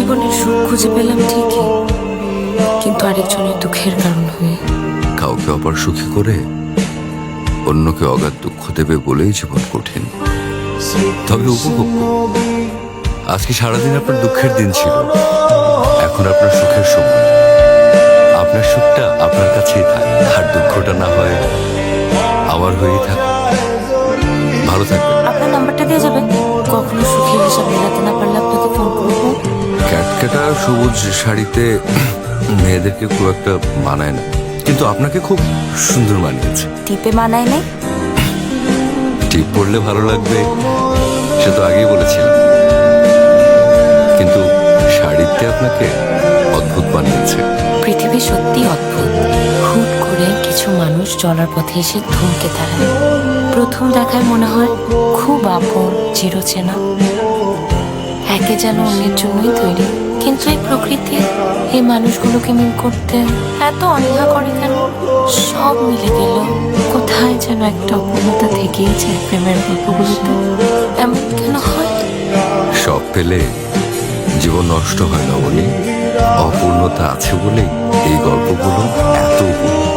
জীবনের সুখ খুঁজে পেলাম ঠিকই, কিন্তু আরেকজনের দুঃখের কারণ হয়ে। কাউকে অপার সুখী করে অন্যকে অগাধ দুঃখ দেবে বলেই জীবন কঠিন। তবে উপভোগ করুন। আজকে সারাদিন আপনার দুঃখের দিন ছিল, এখন আপনার সুখের সময়। আপনার সুখটা আপনার কাছেই থাক, আর দুঃখটা না হয় আমার হয়েই থাক। ভালো থাকবেন। আপনার নাম্বারটা দিয়ে যাবেন, কখনো সুখের হিসাব মেলাতে না পারলে আপনাকে ফোন করবো। ক্যাটকেটা সবুজ শাড়িতে মেয়েদেরকে খুব একটা মানায় না, কিন্তু আপনাকে খুব সুন্দর মানিয়েছে। টিপে মানায় নাই? টিপ পরলে ভালো লাগবে সে তো আগেই বলেছিলাম, কিন্তু শাড়িতে আপনাকে অদ্ভুত মানিয়েছে। পৃথিবী সত্যি অদ্ভুত। হুট করে কিছু মানুষ চলার পথে এসে থমকে দাঁড়ায়। প্রথম দেখায় মনে হয় খুব আপন, চিরচেনা, একে যেন অন্যের জন্যই তৈরি। কিন্তু এই প্রকৃতি এই মানুষগুলোকে মিল করতে এত অনীহা করে কেন? সব মিলে গেল, কোথায় যেন একটা অপূর্ণতা থেকেই যায় প্রেমের গল্পগুলোতে। এমন কেন হয়? সব পেলে জীবন নষ্ট হয় না বলে, অপূর্ণতা আছে বলেই এই গল্পগুলো এত উপভোগ্য।